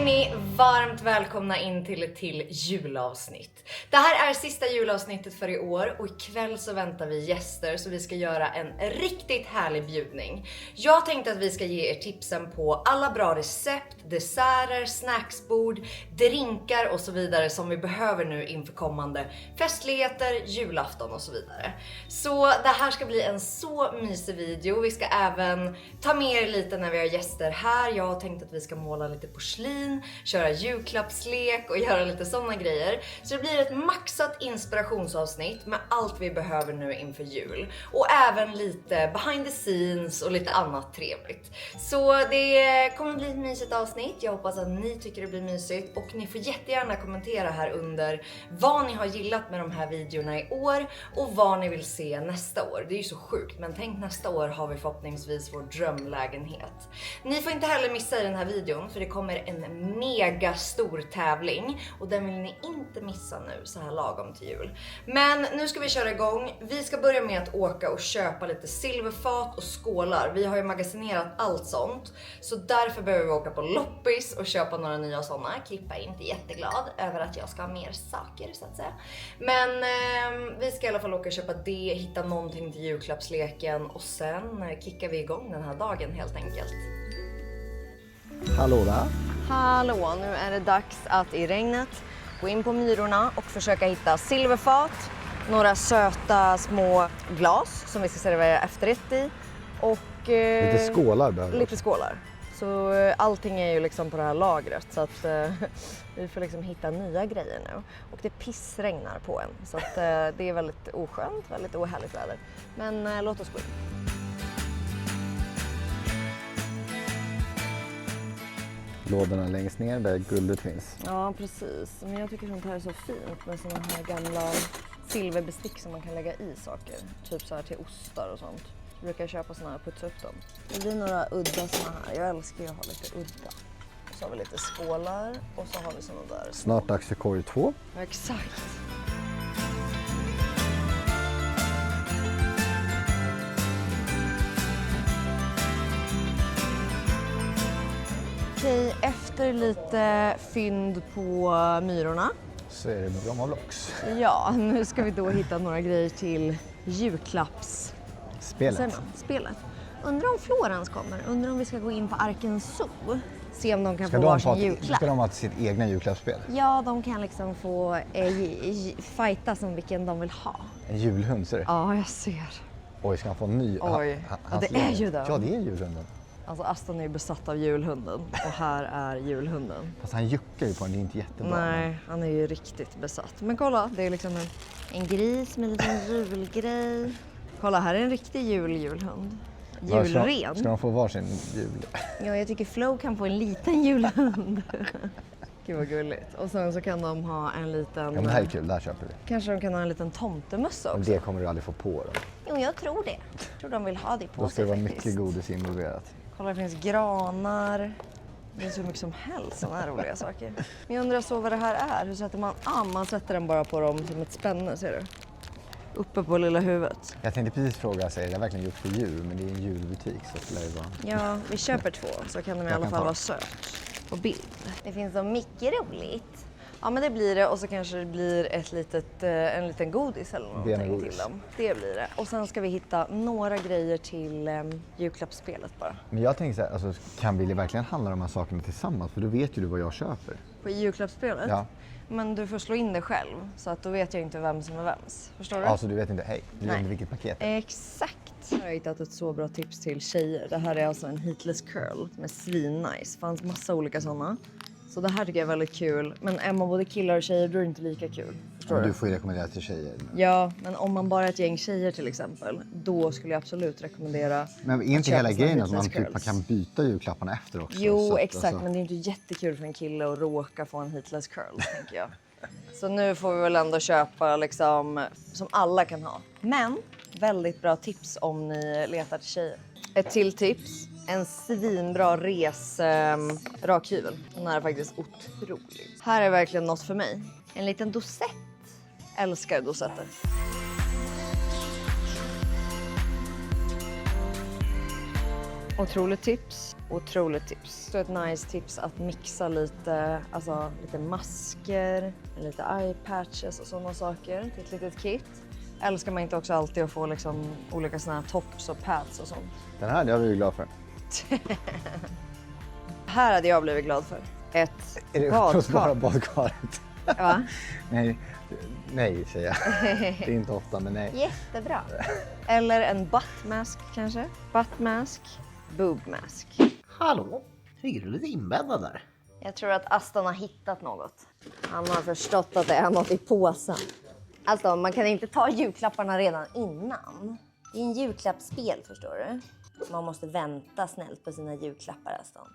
Hörni, varmt välkomna in till ett till julavsnitt. Det här är sista julavsnittet för i år och ikväll så väntar vi gäster så vi ska göra en riktigt härlig bjudning. Jag tänkte att vi ska ge er tipsen på alla bra recept, desserter, snacksbord, drinkar och så vidare som vi behöver nu inför kommande festligheter, julafton och så vidare. Så det här ska bli en så mysig video. Vi ska även ta med er lite när vi har gäster här. Jag har tänkt att vi ska måla lite porslin, köra julklappslek och göra lite sådana grejer. Så det blir ett maxat inspirationsavsnitt med allt vi behöver nu inför jul. Och även lite behind the scenes och lite annat trevligt. Så det kommer bli ett mysigt avsnitt. Jag hoppas att ni tycker det blir mysigt. Och ni får jättegärna kommentera här under vad ni har gillat med de här videorna i år. Och vad ni vill se nästa år. Det är ju så sjukt, men tänk nästa år har vi förhoppningsvis vår drömlägenhet. Ni får inte heller missa i den här videon, för det kommer en mega stor tävling. Och den vill ni inte missa nu så här lagom till jul. Men nu ska vi köra igång. Vi ska börja med att åka och köpa lite silverfat och skålar. Vi har ju magasinerat allt sånt. Så därför behöver vi åka på loppis och köpa några nya sådana. Klippa är inte jätteglad över att jag ska ha mer saker så att säga. Men vi ska i alla fall åka och köpa det, hitta någonting till julklappsleken och sen kickar vi igång den här dagen helt enkelt. Hallå där. Hallå, nu är det dags att i regnet gå in på Myrorna och försöka hitta silverfat, några söta små glas som vi ska servera efterrätt i och lite skålar behöver lite skålar. Så allting är ju liksom på det här lagret så att vi får liksom hitta nya grejer nu. Och det pissregnar på en så att det är väldigt oskönt, väldigt ohärligt väder. Men låt oss gå in. Lådorna längst ner där guldet finns. Ja, precis. Men jag tycker sånt här är så fint med såna här gamla silverbestick som man kan lägga i saker. Typ så här till ostar och sånt. Jag brukar köpa såna här och putsa upp dem. Det blir några udda såna här. Jag älskar ju att ha lite udda. Och så har vi lite skålar och så har vi såna där. Snart dags för korg 2. Ja, exakt. Okej, efter lite fynd på Myrorna så är det Bromma Vlogs. Ja, nu ska vi då hitta några grejer till julklappsspelet. Undrar om Florens kommer. Undrar om vi ska gå in på Arken Zoo. Se om de kan få varsin julklapp. Ska de ha sitt egna julklappsspel? Ja, de kan liksom få fighta som vilken de vill ha. En julhund ser du? Ja, jag ser. Oj, ska han få en ny? Oj, ja, det är ju det. Ja, det är julhunden. Alltså Aston är ju besatt av julhunden och här är julhunden. Fast han juckar ju på den, det är inte jättebra. Nej, han är ju riktigt besatt. Men kolla, det är liksom en gris med en liten julgrej. Kolla, här är en riktig julhund. Julren. Ska de få varsin jul? Ja, jag tycker Flo kan få en liten julhund. Gud vad gulligt. Och sen så kan de ha en liten... Ja, men det här är kul, det här köper vi. Kanske de kan ha en liten tomtemössa också. Men det kommer du aldrig få på dem. Jo, jag tror det. Jag tror de vill ha det på sig. Då ska det vara faktiskt. mycket godis involverat. Kolla, det finns granar. Det finns hur mycket som helst sådana här roliga saker. Men jag undrar så vad det här är. Hur sätter man? Man sätter den bara på dem som ett spänne, ser du? Uppe på lilla huvudet. Jag tänkte precis fråga sig, det är verkligen gjort för djur, men det är en julbutik så det lär vara... Ja, vi köper 2 så kan de i alla fall vara söt på bild. Det finns så mycket roligt. Ja, men det blir det och så kanske det blir en liten godis eller någonting till dem. Det blir det. Och sen ska vi hitta några grejer till julklappsspelet bara. Men jag tänker så här, alltså, kan vi verkligen handla de här sakerna tillsammans? För då vet ju du vad jag köper. På julklappsspelet? Ja. Men du får slå in det själv så att då vet jag inte vem som är vems. Förstår du? Alltså du vet inte, du vet inte vilket paket det är. Exakt. Jag har hittat ett så bra tips till tjejer. Det här är alltså en heatless curl som är svinnice. Det fanns massa olika sådana. Så det här tycker jag är väldigt kul. Men är man både killar och tjejer då är det inte lika kul. Förstår du? Du får ju rekommendera till tjejer. Ja, men om man bara är ett gäng tjejer till exempel, då skulle jag absolut rekommendera. Men är inte hela grejen att man kan byta julklapparna efter också? Jo, så exakt. alltså... Men det är inte jättekul för en kille att råka få en heatless curl, tänker jag. Så nu får vi väl ändå köpa liksom som alla kan ha. Men väldigt bra tips om ni letar till tjejer. Ett till tips. En svinbra rakhyvel. Den här är faktiskt otrolig. Här är verkligen något för mig. En liten dosett. Älskar dosetter. Otroligt tips. Otroligt tips. Så ett nice tips att mixa lite, alltså lite masker, lite eye patches och sådana saker till ett litet kit. Älskar man inte också alltid att få liksom olika såna här tops och pads och sånt. Den här, det har vi glad för. Här hade jag blivit glad för. Ett Är det badkar. badkaret? Va? Nej säger jag. Det är inte ofta, men nej. Jättebra. Eller en butt mask kanske. Butt mask, boob mask. Hallå? Är du lite inbäddad där? Jag tror att Aston har hittat något. Han har förstått att det är något i påsen. Alltså, man kan inte ta julklapparna redan innan. Det är en julklappsspel, förstår du. Man måste vänta snällt på sina julklappar, Aston.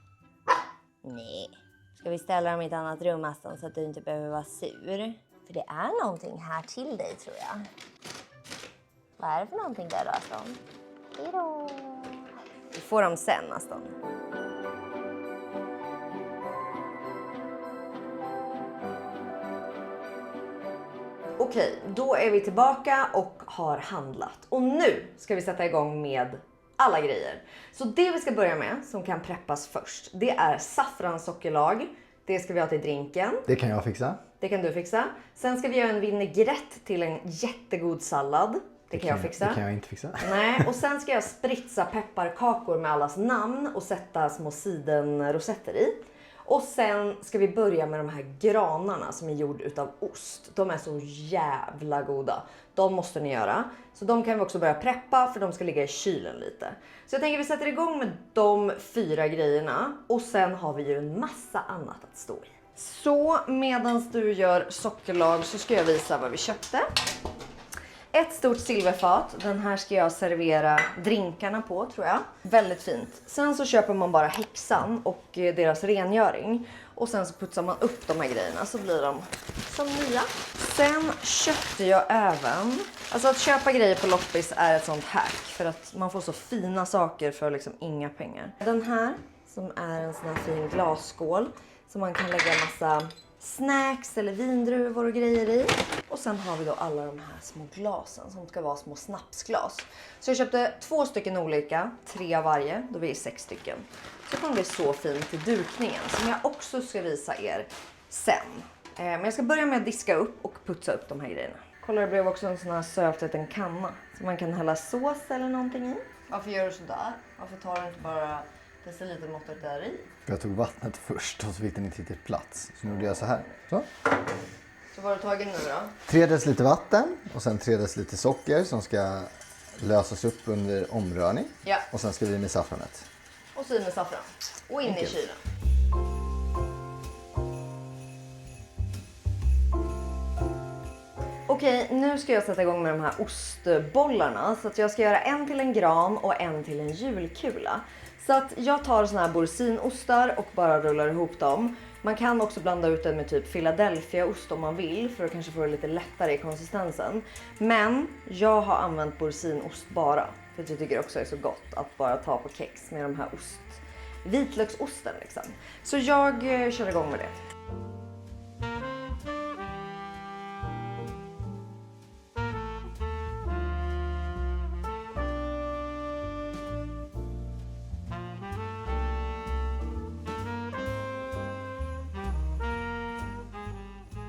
Nej. Ska vi ställa dem i ett annat rum, Aston, så att du inte behöver vara sur? För det är någonting här till dig, tror jag. Vad är det för någonting där då, Aston? Hejdå! Vi får dem sen, Aston. Okej, då är vi tillbaka och har handlat. Och nu ska vi sätta igång med alla grejer. Så det vi ska börja med, som kan preppas först, det är saffranssockerlag. Det ska vi ha till drinken. Det kan jag fixa. Det kan du fixa. Sen ska vi göra en vinägrett till en jättegod sallad. Det kan jag fixa. Det kan jag inte fixa. Nej, och sen ska jag spritsa pepparkakor med allas namn och sätta små sidenrosetter i. Och sen ska vi börja med de här granarna som är gjord utav ost. De är så jävla goda. De måste ni göra. Så de kan vi också börja preppa, för de ska ligga i kylen lite. Så jag tänker vi sätter igång med de 4 grejerna. Och sen har vi ju en massa annat att stå i. Så medan du gör sockerlag så ska jag visa vad vi köpte. Ett stort silverfat. Den här ska jag servera drinkarna på, tror jag. Väldigt fint. Sen så köper man bara häxan och deras rengöring. Och sen så putsar man upp de här grejerna så blir de som nya. Sen köpte jag även... Alltså att köpa grejer på loppis är ett sånt hack. För att man får så fina saker för liksom inga pengar. Den här som är en sån här fin glasskål. Som man kan lägga massa snacks eller vindruvor och grejer i. Och sen har vi då alla de här små glasen som ska vara små snapsglas. Så jag köpte 2 stycken olika, 3 av varje, då blir det 6 stycken. Så kommer det bli så fint till dukningen som jag också ska visa er sen. Men jag ska börja med att diska upp och putsa upp de här grejerna. Kolla, det blev också en sån här söt liten kanna som man kan hälla sås eller någonting i. Varför gör du sådär? Varför tar du inte bara decilitermåttet där i? Jag tog vattnet först och så fick den inte riktigt plats. Så nu gjorde jag så här. Så vad har du tagit nu då? 3 deciliter vatten och sen 3 deciliter socker som ska lösas upp under omrörning. Ja. Och sen ska vi in med saffranet. Och så i med saffran. Och in i kylen. Okej, nu ska jag sätta igång med de här ostbollarna. Så att jag ska göra en till en gran och en till en julkula. Så att jag tar såna här borsinostar och bara rullar ihop dem. Man kan också blanda ut det med typ Philadelphiaost om man vill, för att kanske få det lite lättare i konsistensen. Men jag har använt borsinost bara, för jag tycker också det är så gott att bara ta på kex med de här vitlöksosten liksom. Så jag kör igång med det.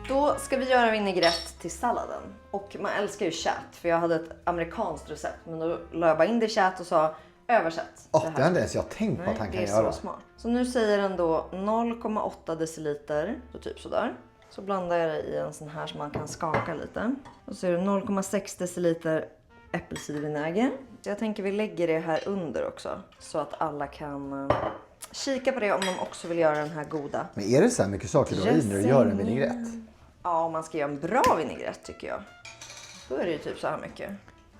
Då ska vi göra vinägrett till salladen. Och man älskar ju chat, för jag hade ett amerikanskt recept. Men då la jag bara in det i chat och sa översätt. Det har inte ens jag tänkt på att han kan göra. Det är så smart. Så nu säger den då 0,8 deciliter, så typ sådär. Så blandar jag det i en sån här som man kan skaka lite. Och så är det 0,6 deciliter äppelcidervinäger. Så jag tänker vi lägger det här under också. Så att alla kan kika på det om de också vill göra den här goda. Men är det så här mycket saker du har i när du gör en vinägrett? Ja, om man ska göra en bra vinägrett tycker jag. Då är det ju typ så här mycket.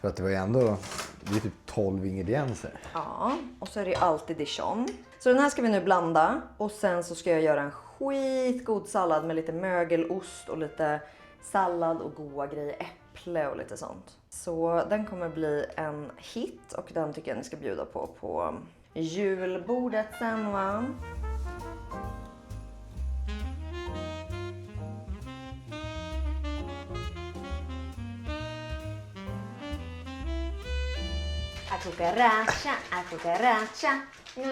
För att det var ju ändå, det är typ 12 ingredienser. Ja, och så är det ju alltid dijon. Så den här ska vi nu blanda. Och sen så ska jag göra en skitgod sallad med lite mögelost och lite sallad och goda grejer. Äpple och lite sånt. Så den kommer bli en hit och den tycker jag ni ska bjuda på julbordet sen, va? cucaracha, a cucaracha. No.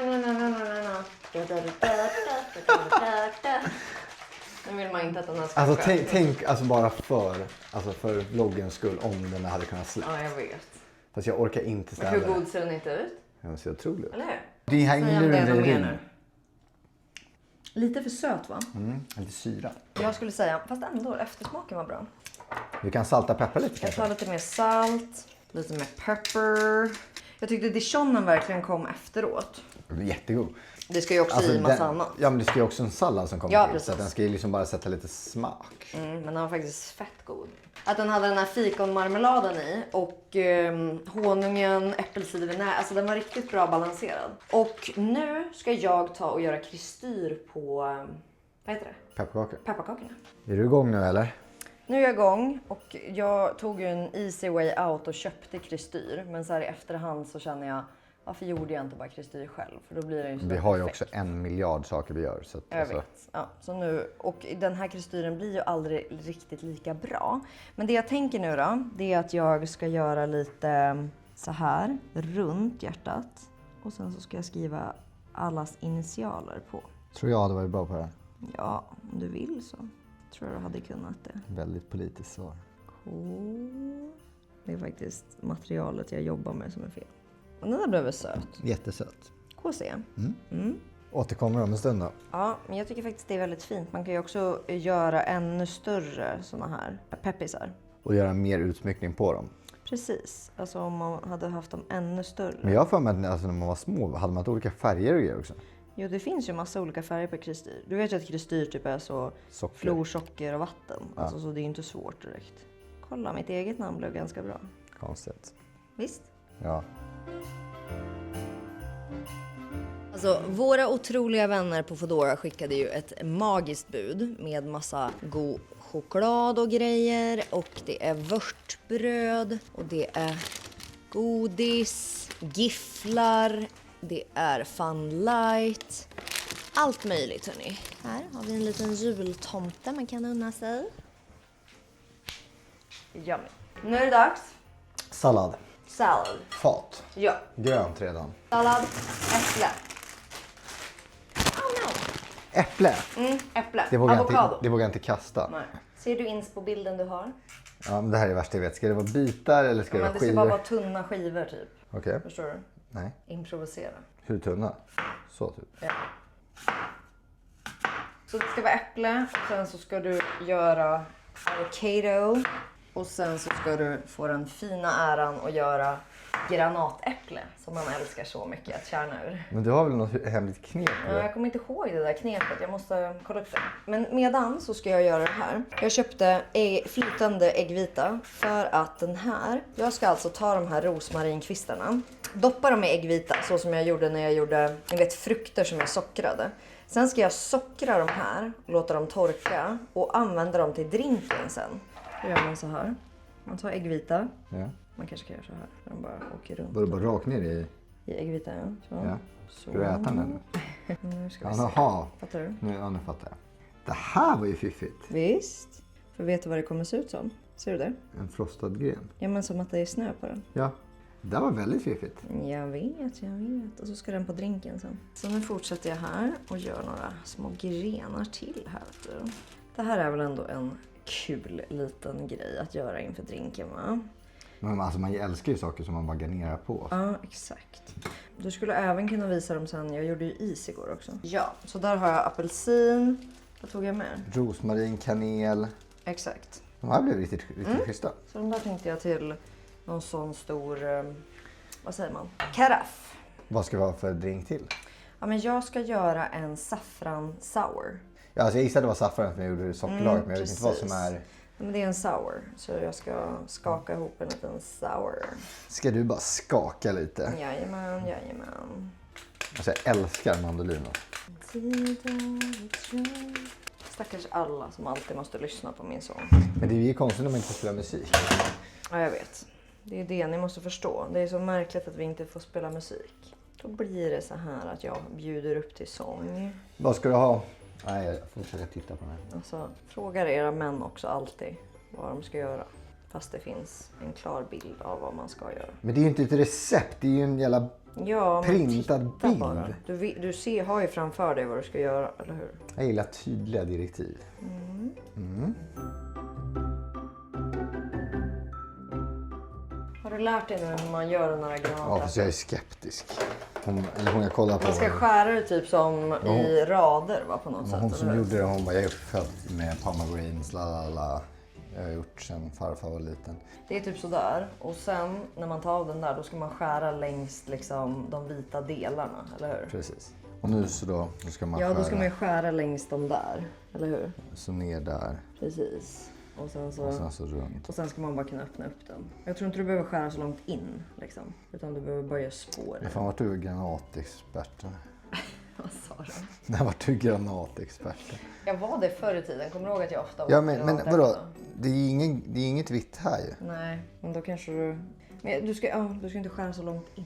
Nu vill man inte att den här ska Alltså tänk alltså bara för vloggens skull om den hade kunnat släppa. Ja, jag vet. Fast jag orkar inte ställa Hur det. god ser den inte ut? Den ser otrolig ut. Eller hur? Det här Säg är om det är något mer ring. nu. Lite för söt va? Lite syra. Jag skulle säga, fast ändå eftersmaken var bra. Du kan salta och peppra lite Jag kanske. tar lite mer salt, lite mer pepper. Jag tyckte dijonen verkligen kom efteråt. Jättegod. Det ska ju också i massa annat. Ja, men det ska ju också en sallad som kommer Ja, till. precis. Så att den ska ju liksom bara sätta lite smak. Men den var faktiskt fett god. Att den hade den här fikonmarmeladen i och honungen, äppelcidervinäger. Alltså den var riktigt bra balanserad. Och nu ska jag ta och göra kristyr på, vad heter det? Pepparkakor. Pepparkakorna. Är du igång nu eller? Nu är jag igång och jag tog ju en easy way out och köpte kristyr. Men så här i efterhand så känner jag, varför gjorde jag inte bara kristyr själv? För då blir det ju så Vi har ju perfekt. också 1 miljard saker vi gör. Så att, Jag vet. Ja, så nu, och den här kristyren blir ju aldrig riktigt lika bra. Men det jag tänker nu då, det är att jag ska göra lite så här runt hjärtat. Och sen så ska jag skriva allas initialer på. Tror jag hade varit bra på det här. Ja, om du vill så tror jag du hade kunnat det. Väldigt politiskt svar. Det är faktiskt materialet jag jobbar med som är fel. Och den där blev väl söt. Jättesött. KC. Återkommer om en stund då. Ja, men jag tycker faktiskt det är väldigt fint. Man kan ju också göra ännu större såna här peppisar. Och göra mer utsmyckning på dem. Precis. Alltså om man hade haft dem ännu större. Men jag har för mig att alltså, när man var små hade man inte olika färger och grejer också. Jo, det finns ju massa olika färger på kristyr. Du vet ju att kristyr typ är så Socker. flor, socker och vatten. Alltså så det är ju inte svårt direkt. Kolla, mitt eget namn blev ganska bra. Konstigt. Visst? Ja. Alltså, våra otroliga vänner på Foodora skickade ju ett magiskt bud med massa god choklad och grejer. Och det är vörtbröd och det är godis, gifflar, det är Fun Light. Allt möjligt hörni. Här har vi en liten jultomte man kan unna sig. Yummy. Nu är det dags. Sallad. Sallad. Fat. Ja. Grönt redan. Sallad. Äpple. Äpple. Äpple. Det vågar, Avokado. det vågar jag inte kasta. Nej. Ser du ins på bilden du har? Ja, men det här är det värsta jag vet. Ska det vara bitar eller ska det Men vara det ska skivor? bara vara tunna skivor typ. Okej. Förstår du? Nej. Improvisera. Hur tunna? Så typ. Ja. Så det ska vara äpple. Sen så ska du göra avocado. Och sen så ska du få den fina äran att göra granatäpple. Som man älskar så mycket att kärna ur. Men du har väl något hemligt knep? Ja, Eller? jag kommer inte ihåg det där knepet. Jag måste kolla upp det. Men medan så ska jag göra det här. Jag köpte flytande äggvita för att den här... Jag ska alltså ta de här rosmarinkvistarna. Doppa dem i äggvita så som jag gjorde när jag gjorde, ni vet, frukter som är sockrade. Sen ska jag sockra de här, låta dem torka och använda dem till drinken sen. Då gör man så här. Man tar äggvita. Ja. Man kanske kan göra så här. Så de bara åker runt. Var det bara rakt ner i? I äggvita, ja. Så. Ja. Så. Ska du äta den nu? Nu ska vi se. Jaha. Fattar du? Nu fattar jag. Det här var ju fiffigt. Visst. För vet du vad det kommer se ut som? Ser du det? En frostad gren. Ja, men som att det är snö på den. Ja. Det var väldigt fiffigt. Jag vet. Och så ska den på drinken sen. Så nu fortsätter jag här och gör några små grenar till här. Vet du. Det här är väl ändå en kul liten grej att göra inför drinken, va? Men alltså man älskar ju saker som man bara garnerar på. Ja, exakt. Du skulle även kunna visa dem sen. Jag gjorde ju is igår också. Ja, så där har jag apelsin. Vad tog jag med? Rosmarin, kanel. Exakt. De här blev riktigt schyssta. Så de där tänkte jag till någon sån stor, vad säger man? Karaff. Vad ska vi ha för drink till? Ja, men jag ska göra en saffran sour. Ja, alltså jag gissade det var saffran när jag gjorde sockerlaget. Men jag vet inte vad som är... Men det är en sour. Så jag ska skaka ihop en liten sour. Ska du bara skaka lite? Jajamän. Alltså jag älskar mandolino. Stackars alla som alltid måste lyssna på min sång. Men det är ju konstigt om man inte får spela musik. Ja, jag vet. Det är det ni måste förstå. Det är så märkligt att vi inte får spela musik. Då blir det så här att jag bjuder upp till sång. Vad ska du ha? Nej, jag får försöka titta på den här. Alltså, frågar era män också alltid vad de ska göra. fast det finns en klar bild av vad man ska göra. Men det är ju inte ett recept, det är ju en jävla printad bild. Bara. Du har ju framför dig vad du ska göra, eller hur? Jag gillar tydliga direktiv. Har du lärt dig nu hur man gör den här granatäpplen? Ja, fast jag är skeptisk. Hon jag kollar på. Man ska skära det typ som i rader, va, på något sätt. Hon som gjorde det, hon bara, jag är född med pomegranates, lalala. Jag har gjort sen farfar var liten. Det är typ sådär. Och sen när man tar av den där, då ska man skära längs liksom de vita delarna, eller hur? Precis. Och nu så då ska man skära. Ja, då ska man ju skära längs de där, eller hur? Så ner där. Precis. Och sen så runt. Och sen ska man bara kunna öppna upp den. Jag tror inte du behöver skära så långt in, liksom. Utan du behöver bara göra spår. Men fan, vart du granatexperten? Vad sa du? När vart du granatexperten? Jag var det förr i tiden. Kommer du ihåg att jag ofta var Ja, men vadå? Det är inget vitt här ju. Nej, men då kanske du... Men du ska inte skära så långt in.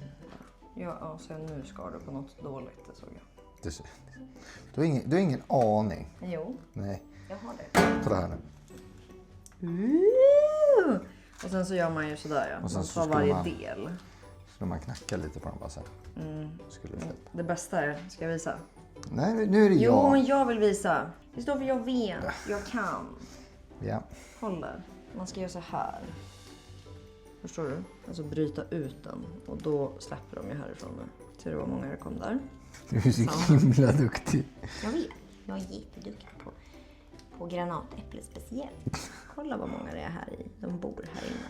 Ja, så nu skar du på något dåligt, det såg jag. Du har ingen aning. Jo, Nej. jag har det. Ta det här nu. Och sen så gör man ju sådär, ja. Och sen Man så tar ska varje man- del. Ska man knacka lite på den bara så här. Skulle det släppa. Det bästa är, ska jag visa? Nej, nu är det Jo, jag. men jag vill visa. Det står för jag vet, jag kan. Ja. Kolla, man ska göra så här. Förstår du? Alltså bryta ut den. Och då släpper de ju härifrån nu. Ser du vad många det kom där? Du är så himla duktig. Jag vet. Jag är jätteduktig på granatäpple speciellt. Kolla vad många det är här i. De bor här inne.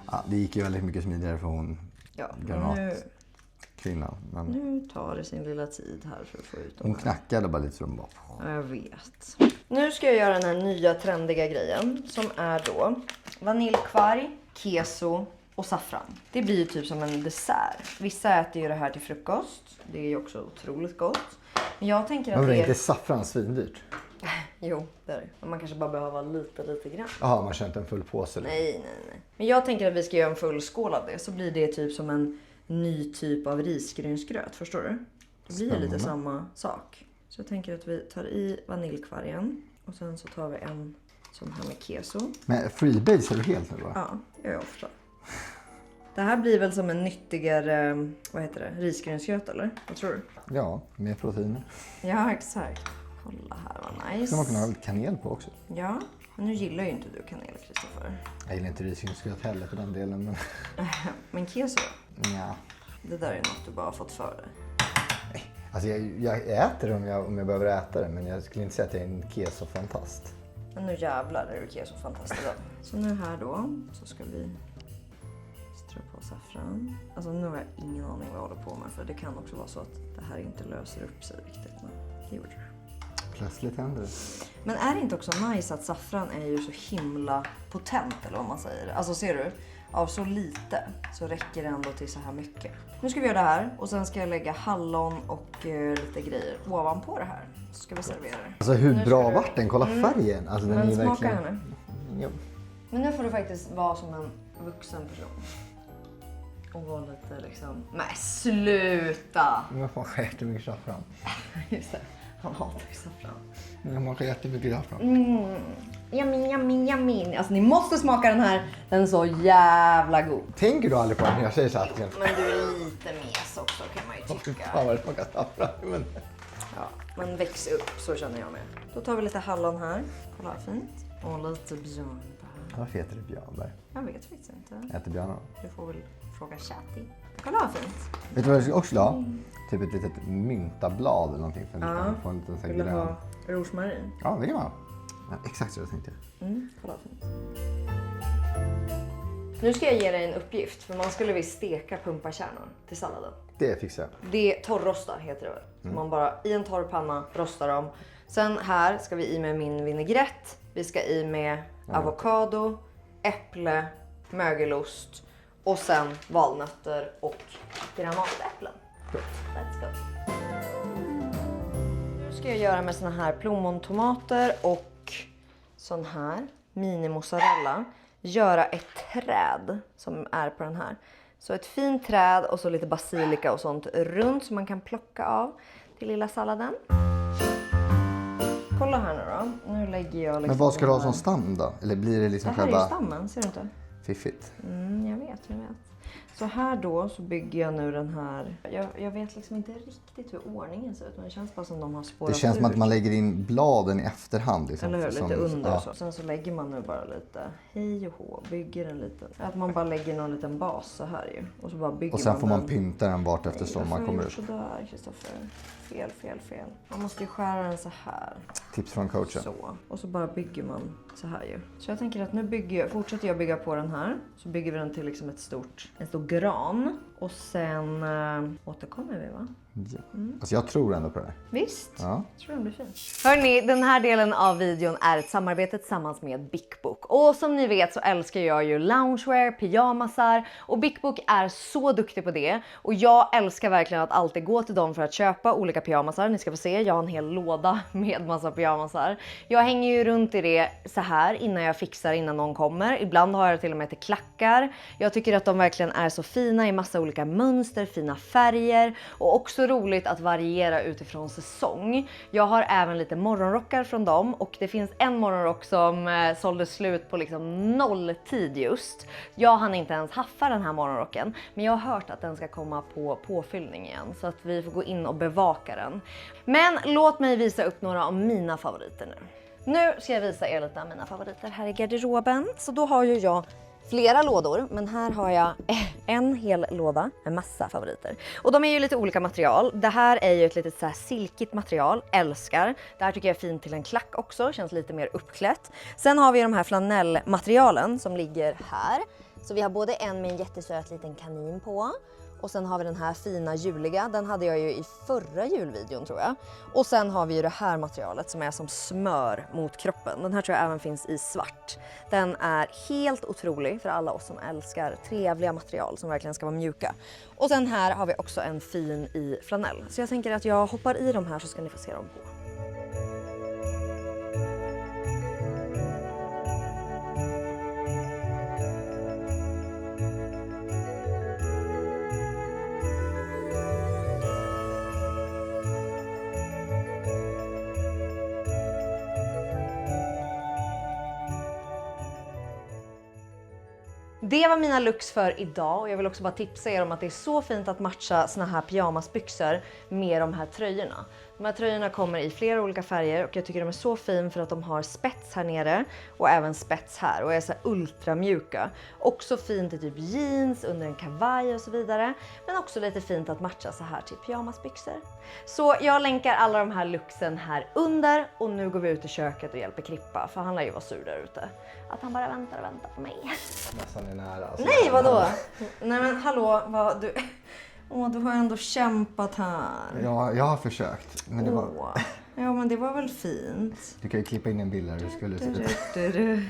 Ja, det gick ju väldigt mycket smidigare för hon Ja, granatkvinnan. Men nu tar det sin lilla tid här för att få ut dem hon här. knackade bara lite så de bara... Ja, jag vet. Nu ska jag göra den här nya trendiga grejen som är då vaniljkvarg, keso och saffran. Det blir ju typ som en dessert. Vissa äter ju det här till frukost. Det är ju också otroligt gott. Men jag tänker att Men det är är... inte saffran svindyrt? Jo, det är det. Men man kanske bara behöver lite grann. Jaha, man köper en full påse. Nej. Men jag tänker att vi ska göra en full skål av det. Så blir det typ som en ny typ av risgrynsgröt. Förstår du? Det blir ju lite samma sak. Så jag tänker att vi tar i vaniljkvargen. Och sen så tar vi en sån här med keso. Men freebase är du helt nu va? Ja, det gör jag ofta. Det här blir väl som en nyttigare, risgrynsgröt eller? Vad tror du? Ja, med proteiner. Ja, exakt. Kolla här vad nice. Ska man kunna ha lite kanel på också? Ja, men nu gillar ju inte du kanel, Kristoffer. Jag gillar inte risgrynsgröt heller på den delen. Men... Men keso, ja. det där är något du bara har fått för dig. Alltså jag äter det om jag behöver äta det. Men jag skulle inte säga att jag är en keso-fantast. Men nu jävlar är du keso-fantast idag. Så nu här då, så ska vi strö på saffran. Alltså nu har jag ingen aning vad jag håller på med. För det kan också vara så att det här inte löser upp sig riktigt. Men det gjorde det. Plötsligt händer det. Men är det inte också nice att saffran är ju så himla potent, eller vad man säger? Alltså ser du? Av så lite så räcker det ändå till så här mycket. Nu ska vi göra det här och sen ska jag lägga hallon och lite grejer ovanpå det här. Så ska vi servera det. Alltså hur bra vart den? Kolla färgen. Alltså, den Men är smaka verkligen... här nu. Jo. Men nu får du faktiskt vara som en vuxen person. Och vara lite liksom... Nej, sluta! Men man skär jättemycket saffran. Just det, han hatar ju saffran. Man skär jättemycket saffran. Yummy. Alltså ni måste smaka den här. Den är så jävla god. Tänker du aldrig på det när jag säger så här? Men du är lite mes också kan man ju tycka. Fan vad det smakar saffran. Men... Ja, men väx upp, så känner jag med. Då tar vi lite hallon här. Kolla vad fint. Och lite björnbär. Varför heter det björnbär? Jag vet faktiskt inte. Äter björnar? Du får väl fråga Chatty. Kolla vad fint. Vet du vad jag skulle också ha? Typ ett litet myntablad eller någonting. För att få en liten så här Vill du grön. ha rosmarin? Ja, det kan man ha. Ja, exakt så jag tänkte. Kolla vad fint. Nu ska jag ge dig en uppgift. För man skulle visst steka pumpakärnor till salladen. Det fixar jag. Det torrrosta heter det väl. Så man bara i en torr panna rostar dem. Sen här ska vi i med min vinägrett. Vi ska i med avokado, äpple, mögelost och sen valnötter och granatäpplen. Let's go. Nu ska jag göra med såna här plommontomater och sån här mini-mozzarella. Göra ett träd som är på den här. Så ett fint träd och så lite basilika och sånt runt som man kan plocka av till lilla salladen. Kolla här nu då. Nu lägger jag liksom... Men vad ska du ha som stam då? Eller blir det liksom Det här är ju själva... stammen, ser du inte? Fiffigt. Jag vet. Så här då så bygger jag nu den här. Jag vet liksom inte riktigt hur ordningen ser ut, men det känns bara som de har spårat. Det känns som att man lägger in bladen i efterhand. Liksom, eller hur, lite under ja. så. Sen så lägger man nu bara lite hej och hå, bygger en liten. Att man bara lägger någon liten bas så här ju. Och så bara bygger Och sen man får man den. pynta den vart eftersom man kommer ut. Sådär, Kristoffer. Fel. Man måste ju skära den så här. Tips från coachen. Så. Och så bara bygger man så här ju. Så jag tänker att nu fortsätter jag bygga på den här. Så bygger vi den till liksom en stor gran. Och sen återkommer vi va? Ja. Alltså jag tror ändå på det här. Visst? Ja. Jag tror den blir fin. Hörrni, den här delen av videon är ett samarbete tillsammans med Bik Book. Och som ni vet så älskar jag ju loungewear, pyjamasar. Och Bik Book är så duktig på det. Och jag älskar verkligen att alltid gå till dem för att köpa olika pyjamasar. Ni ska få se, jag har en hel låda med massa pyjamasar. Jag hänger ju runt i det så här innan jag fixar innan någon kommer. Ibland har jag till och med till klackar. Jag tycker att de verkligen är så fina i massa olika mönster, fina färger. Och också roligt att variera utifrån säsong. Jag har även lite morgonrockar från dem och det finns en morgonrock som sålde slut på liksom 0 tid just. Jag hann inte ens haffa den här morgonrocken, men jag har hört att den ska komma på påfyllning igen så att vi får gå in och bevaka den. Men låt mig visa upp några av mina favoriter nu. Nu ska jag visa er lite av mina favoriter här i garderoben. Så då har ju jag flera lådor, men här har jag en hel låda med massa favoriter. Och de är ju lite olika material. Det här är ju ett litet så här silkigt material, älskar. Det här tycker jag är fint till en klack också, känns lite mer uppklätt. Sen har vi de här flanellmaterialen som ligger här. Så vi har både en med en jättesöt liten kanin på. Och sen har vi den här fina juliga, den hade jag ju i förra julvideon tror jag. Och sen har vi ju det här materialet som är som smör mot kroppen. Den här tror jag även finns i svart. Den är helt otrolig för alla oss som älskar trevliga material som verkligen ska vara mjuka. Och sen här har vi också en fin i flanell. Så jag tänker att jag hoppar i de här så ska ni få se dem på. Det var mina looks för idag och jag vill också bara tipsa er om att det är så fint att matcha såna här pyjamasbyxor med de här tröjorna. De här tröjorna kommer i flera olika färger och jag tycker de är så fin för att de har spets här nere och även spets här och är så här ultra mjuka. Också fint i typ jeans, under en kavaj och så vidare. Men också lite fint att matcha så här till pyjamasbyxor. Så jag länkar alla de här looksen här under och nu går vi ut i köket och hjälper Krippa för han lär ju vara sur där ute. Att han bara väntar och väntar på mig. Nästan är nära. Alltså. Nej, vadå? Nej men hallå, vad du... du har ändå kämpat här. Ja, jag har försökt. Men det var... Ja, men det var väl fint. Du kan ju klippa in en bild där du skulle se.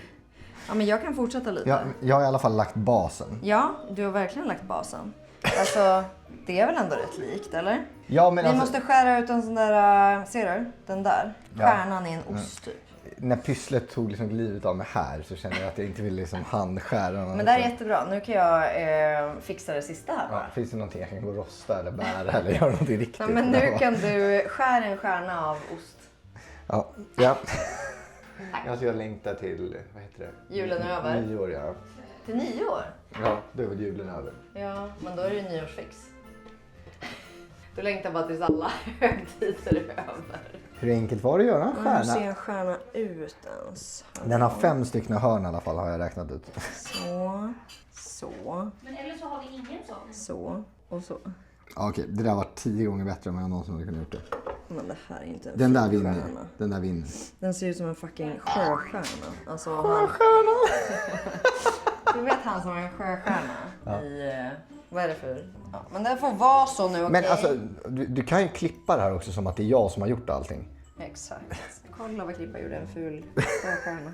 Ja, men jag kan fortsätta lite. Jag har i alla fall lagt basen. Ja, du har verkligen lagt basen. Alltså, det är väl ändå rätt likt, eller? Ja, men Vi alltså... måste skära ut en sån där, ser du? Den där. Stjärnan i en ost typ. När pysslet tog liksom livet av mig här så kände jag att jag inte ville liksom handskära. Men det här är jättebra. Nu kan jag fixa det sista här bara. Ja, finns det någonting jag kan gå och rosta eller bära eller göra någonting riktigt? Nej, men nu kan du skära en stjärna av ost. Ja. Alltså jag längtar till, vad heter det? Julen är över. Nyår, ja. Till nyår? Ja, då är väl julen över. Ja, men då är det ju nyårsfix. Du längtar bara tills alla högtider är över. Hur enkelt var det att göra en stjärna? Nu ser en stjärna ut ens. Den har 5 stycken hörn i alla fall har jag räknat ut. Så. Men eller så har vi ingen sån. Så och så. Ja, okej, det där var 10 gånger bättre än vad jag någonsin hade kunnat gjort det. Men det här är inte en Den där fin vinner. stjärna. Den där vinner. Den ser ut som en fucking sjöstjärna. Alltså, Sjöstjärna! Du vet han som är en sjöstjärna i... Vad är det för... Ja, men det får vara så nu, okej? Men alltså, du kan ju klippa det här också som att det är jag som har gjort allting. Exakt. Kolla vad Klippa gjorde, en ful sjöstjärna.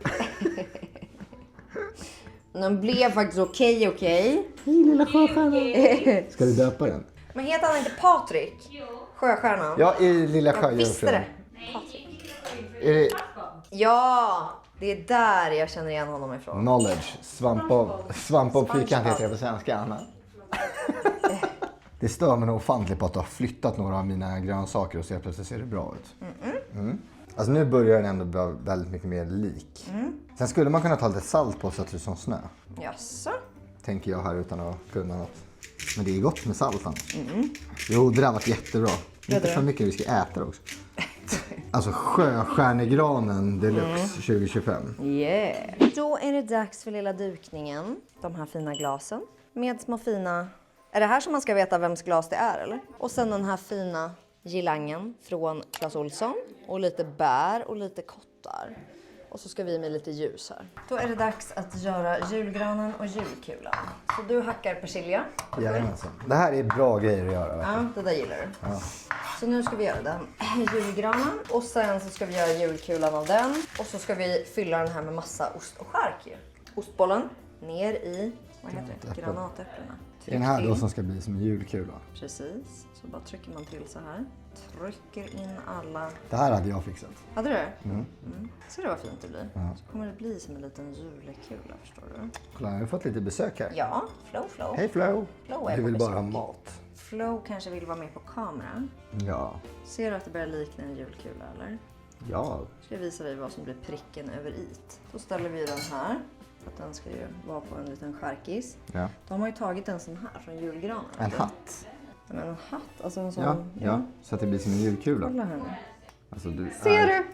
Den blev faktiskt okej. Hej lilla sjöstjärna. Ska du döpa den? Men heter han inte Patrik? Jo. Sjöstjärnan? Ja, i lilla Jag sjöjungfrun. visste det. Är det Ja, det är där jag känner igen honom ifrån. knowledge? Svampbob Fyrkant heter jag på svenska, Anna. Det stör mig nog ofantligt på att du har flyttat några av mina grönsaker och så plötsligt ser det bra ut. Alltså nu börjar den ändå bli väldigt mycket mer lik. Sen skulle man kunna ta lite salt på så att det är som snö. Jaså? Tänker jag här utan att kunna något. Men det är gott med salt annars. Jo, det där har varit jättebra. Inte för mycket vi ska äta också. Alltså sjöstjärnegranen deluxe 2025. Yeah. Då är det dags för lilla dukningen. De här fina glasen. Med små fina... Är det här som man ska veta vems glas det är eller? Och sen den här fina girlangen från Clas Ohlson. Och lite bär och lite kottar. Och så ska vi med lite ljus här. Då är det dags att göra julgranen och julkulan. Så du hackar persilja. Jajamensan. Det här är bra grejer att göra. Ja, det där gillar du. Ja. Så nu ska vi göra den julgranen. Och sen så ska vi göra julkulan av den. Och så ska vi fylla den här med massa ost och skärk. Ostbollen ner i, vad heter det? Granatäpplena. Den här då som ska bli som en julkula. Precis. Så bara trycker man till så här. Trycker in alla. Det här hade jag fixat. Hade du? Ser du vad fint det blir? Ja. Så kommer det bli som en liten julekula, förstår du? Kolla, jag har fått lite besök här. Ja, Flow. Hej Flo! Flo är Du på vill bara besök. ha mat. Flow kanske vill vara med på kamera. Ja. Ser du att det börjar likna en julkula eller? Ja. Ska jag visa dig vad som blir pricken över it. Då ställer vi den här. För att den ska ju vara på en liten skärkis. Ja. De har ju tagit en sån här från julgranen. En hatt. Men en hatt, alltså en sån. Ja. Så att det blir som en julkula. Kolla här nu. Alltså du Ser är du?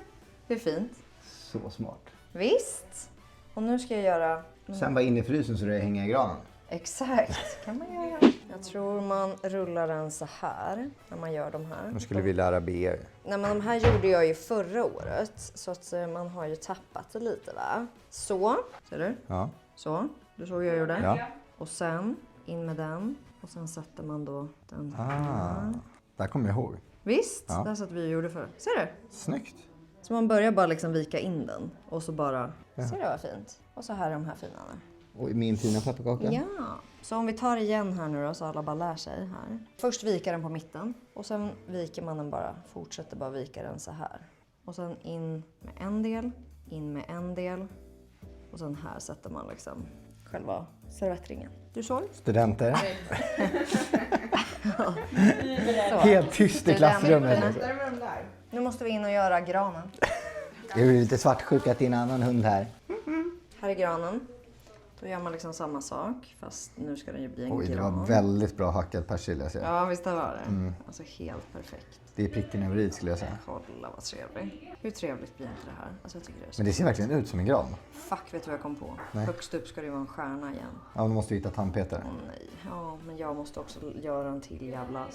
Hur fint? så smart. Visst. Och nu ska jag göra... Sen bara in i frysen så det hänger i granen. Exakt, kan man göra. Jag tror man rullar den så här när man gör de här. Nu skulle vi lära be er. Nej, men de här gjorde jag ju förra året. Så att man har ju tappat det lite va. Så, ser du? Ja. Så, du såg jag gjorde. Ja. Och sen in med den. Och sen sätter man då den Ah. här. Där kommer jag ihåg. Visst, Ja. där satt vi och gjorde förr. Ser du? Snyggt. Så man börjar bara liksom vika in den. Och så bara, ser du vad fint? Och så här är de här fina nu. Och min fina pepparkaka. Ja, så om vi tar igen här nu då så alla bara lär sig här. Först vika den på mitten och sen viker man den bara, fortsätter bara vika den så här. Och sen in med en del, in med en del och sen här sätter man liksom själva servettringen. Du såg? Studenter. Så. Helt tyst i klassrummet. Studenterna. Nu måste vi in och göra granen. Jag är lite svartsjuka till en annan hund här. Här är granen. Då gör man liksom samma sak fast nu ska den ju bli en Oj, det gran. var väldigt bra hackad persilja. Ja, visst det var det. Alltså helt perfekt. Det är pricken över i skulle jag säga. Kolla vad trevligt. Hur trevligt blir inte det här? Alltså jag tycker det är så. Men det ser verkligen ut som en gran. Fuck, vet du vad jag kom på? Nej. Högst upp ska det vara en stjärna igen. Ja, då måste vi hitta tandpetare. Åh nej. Ja, men jag måste också göra en till jävla...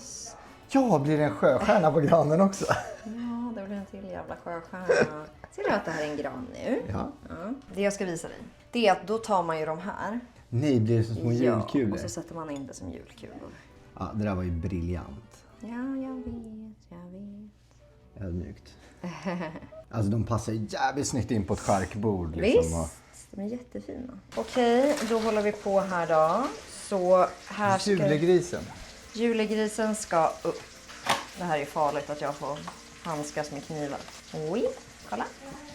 Ja, blir det en sjöstjärna på granen också? Ja, det blir en till jävla sjöstjärna. Ser du att det här är en gran nu? Ja. Ja. Det jag ska visa dig, det är att då tar man ju de här. Nej, blir det som små julkulor? och så sätter man in det som julkulor. Ja, det där var ju briljant. Ja, jag vet. Ödmjukt. Alltså de passar jävligt snyggt in på ett charkbord. Liksom, Visst, de är jättefina. Okej, då håller vi på här då. Så här ska... Julegrisen. Julegrisen ska upp. Det här är farligt att jag får handskas med knivar. Oj, kolla.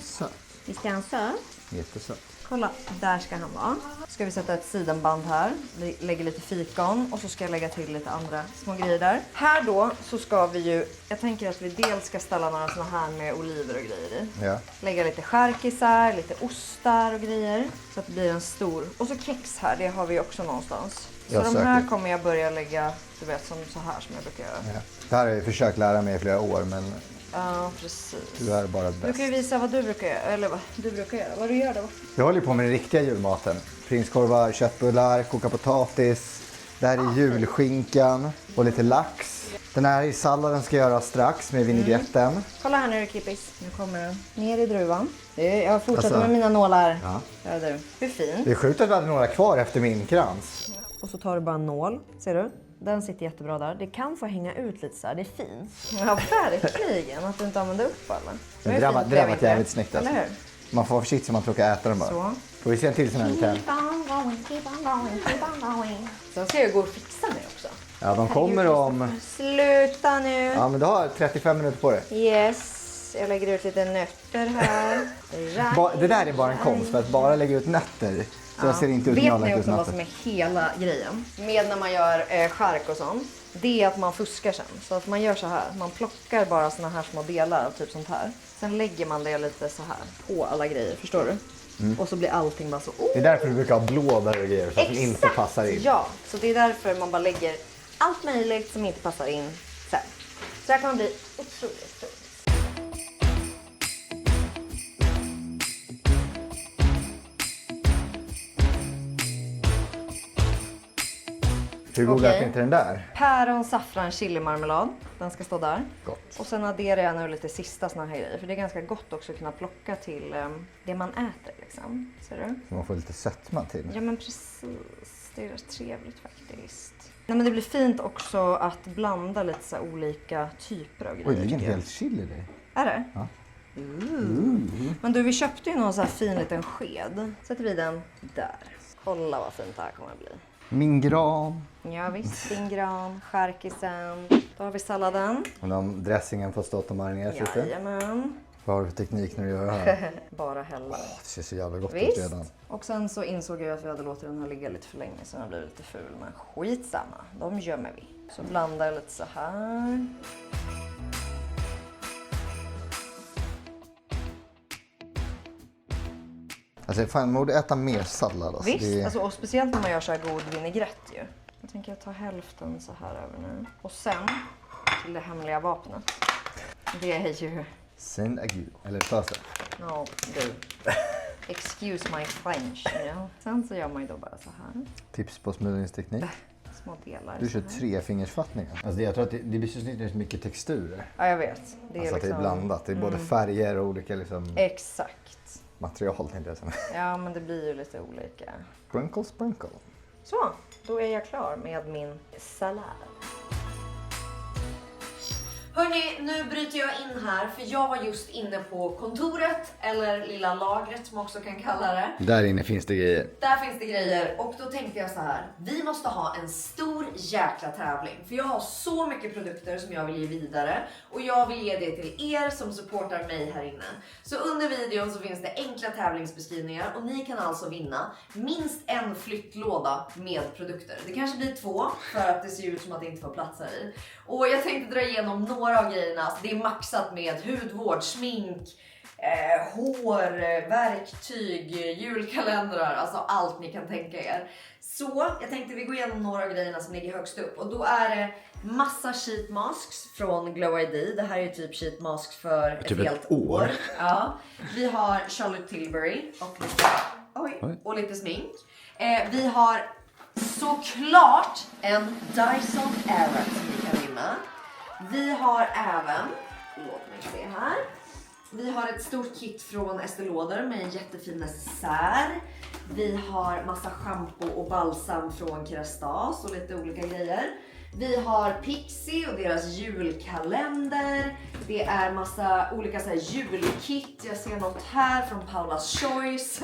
Söt. Visst är han söt? Jättesöt. Kolla, där ska han vara. Ska vi sätta ett sidenband här. Lägger lite fikon och så ska jag lägga till lite andra små grejer där. Här då så ska vi ju, jag tänker att vi dels ska ställa några såna här med oliver och grejer i. Ja. Lägga lite skärkisar, lite ostar och grejer. Så att det blir en stor. Och så kex här, det har vi också någonstans. Så Jag de söker. här kommer jag börja lägga, du vet, som så här som jag brukar göra. Ja. Det här har jag försökt lära mig i flera år, men Ja, precis. du är bara Du bäst. kan ju visa vad du brukar göra, eller vad du brukar göra. Vad du gör då? Jag håller på med den riktiga julmaten. Prinskorvar, köttbullar, koka potatis. Det här är julskinkan och lite lax. Den här i salladen ska jag göra strax med vinägretten. Kolla här nu Kippis. Nu kommer den. Ner i druvan. Jag fortsätter Alltså, med mina nålar. Ja. Ja, du. Hur fint. Det är sjukt att vi hade några kvar efter min krans. Och så tar du bara en nål. Ser du? Den sitter jättebra där. Det kan få hänga ut lite så här. Det är fint. Ja, verkligen. Att du inte använder upp alla. Men det där var jävligt snyggt alltså. Eller hur? Man får vara försiktig så man råkar äta dem bara. Så. Får vi se en till sån här liten? Keep on going, keep on going, keep on going. Sen ska jag gå och fixa mig också. Ja, de kommer om... Sluta nu. Ja, men du har 35 minuter på det. Yes. Jag lägger ut lite nötter här. Det där är bara en konst, för att bara lägga ut nötter. Så jag ser inte ut när jag Vet ni lägger ut också vad som nötter. är hela grejen med när man gör chark och sånt? Det är att man fuskar sen. Så att man gör så här. Man plockar bara såna här små delar av typ sånt här. Sen lägger man det lite så här på alla grejer, förstår du? Och så blir allting bara så... Det är därför du brukar ha blåbär och grejer, så att de inte passar in. Ja, så det är därför man bara lägger allt möjligt som inte passar in sen. Så det här kommer bli otroligt fint. Hur god lät inte den där? Päron, saffran, chilimarmelad. Den ska stå där. Gott. Och sen adderar jag nu lite sista såna här grejer. För det är ganska gott också att kunna plocka till det man äter liksom. Ser du? Så man får lite sötma till. Ja men precis. Det är rätt trevligt faktiskt. Nej, men det blir fint också att blanda lite så här olika typer av grejer. Oj, det är en tycker jag. helt chili det. Är det? Ja. Men du, vi köpte ju någon så här fin liten sked. Sätter vi den där. Kolla vad fint det här kommer att bli. Min gran. Ja visst, din gran, charkisen. Då har vi salladen. Och om dressingen får stått och marineras lite. Jajamän. Vad har du för teknik när du gör det här? Bara hälla. Det ser så jävla gott ut Visst. redan. Och sen så insåg jag att vi hade låtit den här ligga lite för länge så den har blivit lite ful. Men skitsamma, de gömmer vi. Så blandar jag lite så här. Alltså fan, man borde äta mer sallad. Alltså. Visst, alltså, och speciellt när man gör så här god vinägrett ju. Jag tänker ta hälften så här över nu. Och sen till det hemliga vapnet. Det är ju... Sen agu. Eller pasta. No, du. Excuse my French. Ja. Sen så gör man ju då bara så här. Tips på smulningsteknik. Små delar. Du kör så här. trefingersfattningar. Alltså jag tror att det blir så snyggt när det är så mycket texturer. Ja, jag vet. Det är Alltså att det är liksom... blandat. Det är både färger och olika liksom, Exakt. material tänkte jag säga. Ja, men det blir ju lite olika. Sprinkle, sprinkle. Så, då är jag klar med min sallad. Hörrni, nu bryter jag in här för jag var just inne på kontoret eller lilla lagret som man också kan kalla det. Där inne finns det grejer. Där finns det grejer och då tänkte jag så här. Vi måste ha en stor jäkla tävling. För jag har så mycket produkter som jag vill ge vidare. Och jag vill ge det till er som supportar mig här inne. Så under videon så finns det enkla tävlingsbeskrivningar. Och ni kan alltså vinna minst en flyttlåda med produkter. Det kanske blir 2 för att det ser ut som att det inte får plats här i. Och jag tänkte dra igenom några av grejerna. Alltså det är maxat med hudvård, smink, hår, verktyg, julkalendrar, alltså allt ni kan tänka er. Så jag tänkte vi går igenom några av grejerna som ligger högst upp. Och då är det massa sheet masks från Glow ID. Det här är typ sheet masks för Typ ett helt år. Ja. Vi har Charlotte Tilbury och lite smink. Vi har såklart en Dyson Airwrap som ni kan vinna. Vi har även, låt mig se här. Vi har ett stort kit från Estée Lauder med en jättefin necessär. Vi har massa shampoo och balsam från Kerastase och lite olika grejer. Vi har Pixie och deras julkalender. Det är massa olika så här julkit. Jag ser något här från Paula's Choice.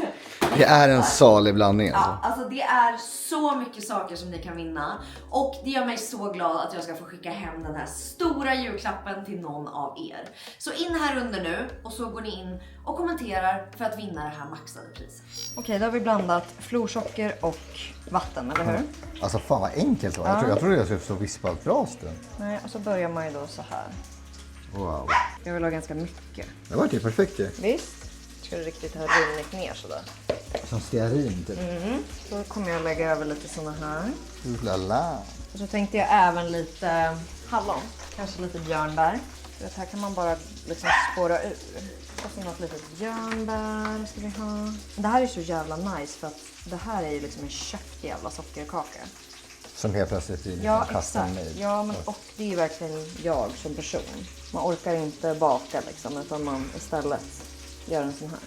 Det är en salig blandning. Ja, alltså det är så mycket saker som ni kan vinna. Och det gör mig så glad att jag ska få skicka hem den här stora julklappen till någon av er. Så in här under nu och så går ni in och kommenterar för att vinna det här maxade priset. Okej, då har vi blandat florsocker och vatten, eller hur? Alltså fan vad enkelt det var. Jag trodde jag skulle få vispa ett bra stund. Nej, och så börjar man ju då så här. Wow. Jag vill ha ganska mycket. Det var ju perfekt ju. Visst? Ska det riktigt ha runnit ner sådär. Som stearin typ. Så kommer jag lägga över lite såna här. Lala. Och så tänkte jag även lite hallon. Kanske lite björnbär. För att här kan man bara liksom spåra ur. Och så något litet björnbär ska vi ha. Det här är så jävla nice för att det här är ju liksom en köpt jävla sockerkaka. Som helt plötsligt blir Ja, custom exakt. made. Ja, men och det är ju verkligen jag som person. Man orkar inte baka liksom, utan man istället gör en sån här.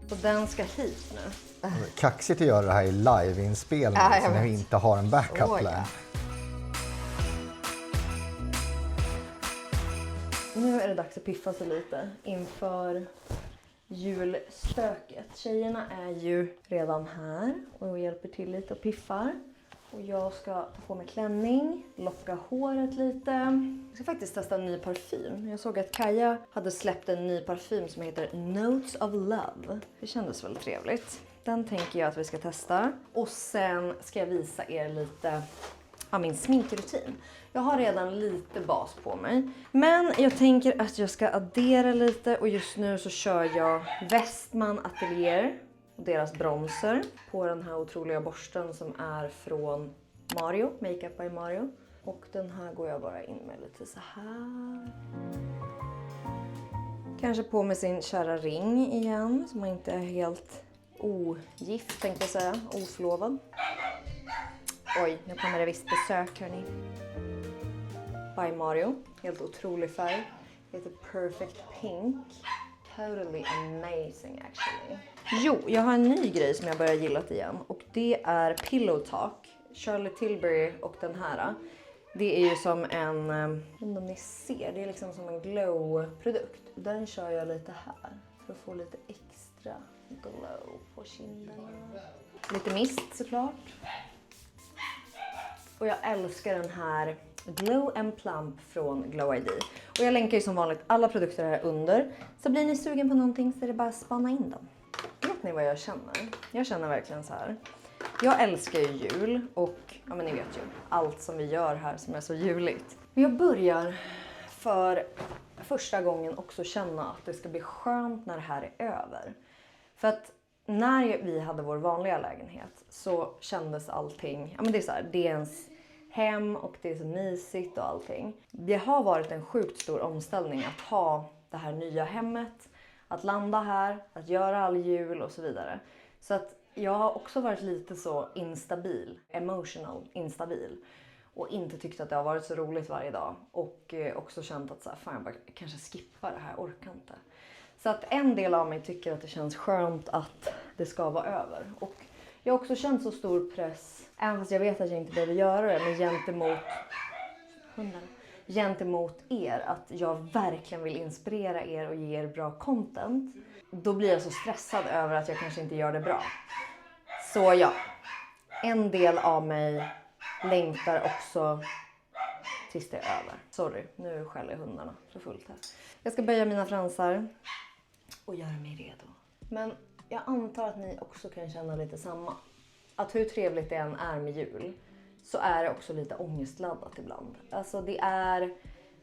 Så den ska hit nu. Kaxigt att göra det här i live-inspelning. Ja, jag så när vet. vi inte har en backup Åh, plan. ja. Nu är det dags att piffa sig lite inför julstöket. Tjejerna är ju redan här och hjälper till lite och piffar. Och jag ska ta på mig klänning, locka håret lite. Jag ska faktiskt testa en ny parfym. Jag såg att Kaja hade släppt en ny parfym som heter Notes of Love. Det kändes väl trevligt. Den tänker jag att vi ska testa. Och sen ska jag visa er lite av min sminkrutin. Jag har redan lite bas på mig. Men jag tänker att jag ska addera lite. Och just nu så kör jag Westman Atelier och deras bronzer på den här otroliga borsten som är från Mario, Makeup by Mario. Och den här går jag bara in med lite så här. Kanske på med sin kära ring igen, så man inte är helt ogift tänkte jag säga, oförlovad. Oj, nu kommer det visst besök hörni. By Mario, helt otrolig färg. Heter Perfect Pink. Totally amazing actually. Jo, jag har en ny grej som jag börjar gilla igen. Och det är Pillow Talk. Charlotte Tilbury och den här. Det är ju som en, jag vet inte om ni ser, det är liksom som en glow-produkt. Den kör jag lite här för att få lite extra glow på kinderna. Lite mist såklart. Och jag älskar den här Glow and Plump från Glow ID. Och jag länkar ju som vanligt alla produkter här under. Så blir ni sugen på någonting så är det bara att spana in dem. Vet ni vad jag känner? Jag känner verkligen så här. Jag älskar ju jul och ja men ni vet ju allt som vi gör här som är så juligt. Men jag börjar för första gången också känna att det ska bli skönt när det här är över. För att när vi hade vår vanliga lägenhet så kändes allting, ja men det är så här, det är ens hem och det är så mysigt och allting. Det har varit en sjukt stor omställning att ha det här nya hemmet, att landa här, att göra all jul och så vidare. Så att jag har också varit lite så instabil, emotional instabil. Och inte tyckt att det har varit så roligt varje dag. Och också känt att så här, fan jag bara kanske skippar det här, orkar inte. Så att en del av mig tycker att det känns skönt att det ska vara över. Och jag har också känt så stor press, även fast jag vet att jag inte behöver göra det, men gentemot er, att jag verkligen vill inspirera er och ge er bra content. Då blir jag så stressad över att jag kanske inte gör det bra. Så ja, en del av mig längtar också tills det är över. Sorry, nu skäller hundarna för fullt här. Jag ska böja mina fransar och göra mig redo. Men jag antar att ni också kan känna lite samma. Att hur trevligt det än är med jul så är det också lite ångestladdat ibland. Alltså det är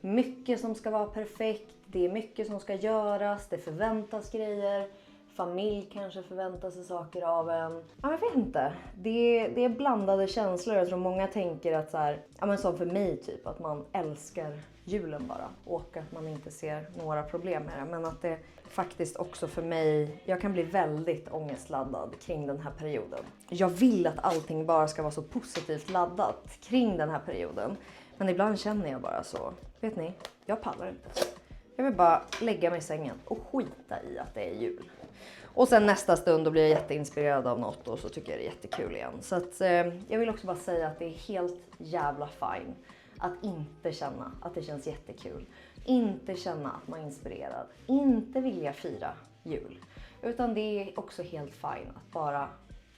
mycket som ska vara perfekt. Det är mycket som ska göras. Det förväntas grejer. Familj kanske förväntar sig saker av en. Ja, jag vet inte. Det är blandade känslor. Jag tror många tänker att så här, ja men som för mig typ, att man älskar julen bara. Och att man inte ser några problem med det. Men att det faktiskt också för mig, jag kan bli väldigt ångestladdad kring den här perioden. Jag vill att allting bara ska vara så positivt laddat kring den här perioden. Men ibland känner jag bara så, vet ni, jag pallar inte. Jag vill bara lägga mig i sängen och skita i att det är jul. Och sen nästa stund då blir jag jätteinspirerad av något och så tycker jag det är jättekul igen. Så att jag vill också bara säga att det är helt jävla fine att inte känna att det känns jättekul. Inte känna att man är inspirerad. Inte vilja fira jul. Utan det är också helt fine att bara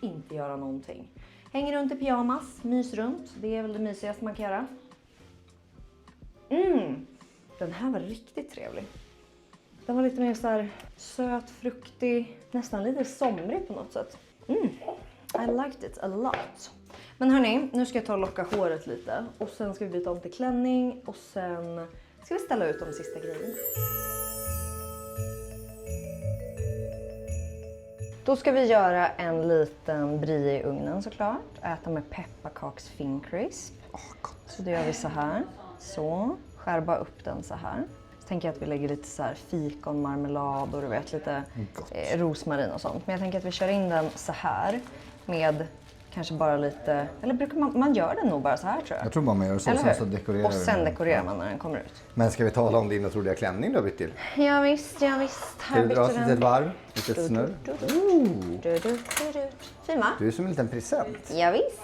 inte göra någonting. Häng runt i pyjamas, mys runt. Det är väl det mysigaste man kan göra. Den här var riktigt trevlig. Den var lite mer så här söt, fruktig, nästan lite somrig på något sätt. I liked it a lot. Men hörni, nu ska jag ta och locka håret lite. Och sen ska vi byta om till klänning. Och sen ska vi ställa ut de sista grejerna. Då ska vi göra en liten brie i ugnen såklart. Äta med pepparkaks Fincrisp. Så det gör vi så här. Så, skär bara upp den så här. Så tänker jag att vi lägger lite så här fikonmarmelad och du vet lite rosmarin och sånt. Men jag tänker att vi kör in den så här med kanske bara lite, eller brukar man gör den nog bara så här tror jag. Jag tror bara man gör så, sen så dekorerar och sen dekorerar man när den kommer ut. Men ska vi tala om din otroliga klänning du har bytt till? Ja visst. Här ska vi dra oss ett varv, lite snurr. Fin va? Du är som en liten present. Ja visst.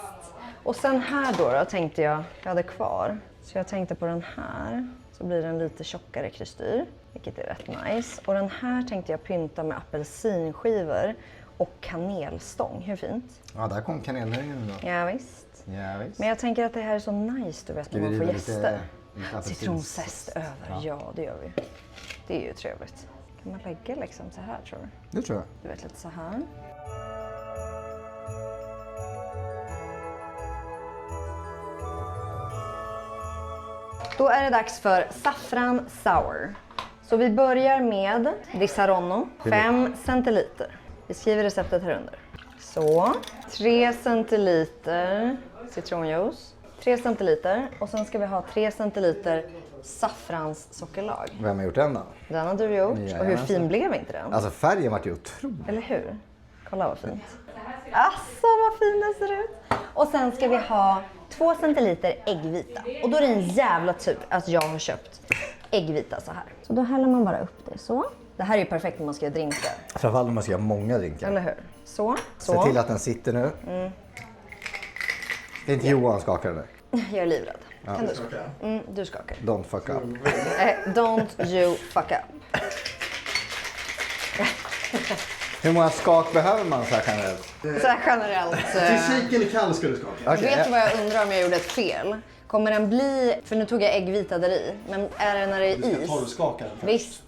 Och sen här då tänkte jag hade kvar. Så jag tänkte på den här. Så blir den lite tjockare kristyr, vilket är rätt nice. Och den här tänkte jag pynta med apelsinskivor och kanelstång. Hur fint? Ja, där kom kanelhöjningen då. Ja visst. Ja, visst. Men jag tänker att det här är så nice, du vet, när man får gäster. Lite Citronzest över, ja det gör vi. Det är ju trevligt. Kan man lägga liksom så här, tror du? Det tror jag. Du vet, lite så här. Då är det dags för saffran sour. Så vi börjar med Disaronno, 5 centiliter. Vi skriver receptet här under. Så, 3 centiliter citronjuice, 3 centiliter och sen ska vi ha 3 centiliter saffranssockerlag. Vem har gjort den då? Den har du gjort. Och hur fin blev inte den? Alltså färgen vart ju otrolig. Eller hur? Kolla vad fint. Alltså vad fin den ser ut. Och sen ska vi ha 2 centiliter äggvita. Och då är det en jävla tur att jag har köpt äggvita så här. Så då häller man bara upp det så. Det här är ju perfekt när man ska göra drinkar. Framförallt om man ska göra många drinkar. Eller hur? Så. Se till att den sitter nu. Det är inte Johan skakar nu. Jag är livrädd. Kan du skaka? Du skakar. Don't fuck up. Don't you fuck up. Hur många skak behöver man så här generellt? Så här generellt. Shaken är kall ska du skaka. Okay, Vet du vad jag undrar om jag gjorde ett fel? Kommer den bli, för nu tog jag äggvita där i, men är det när det är is? Torrskaka den först. Visst.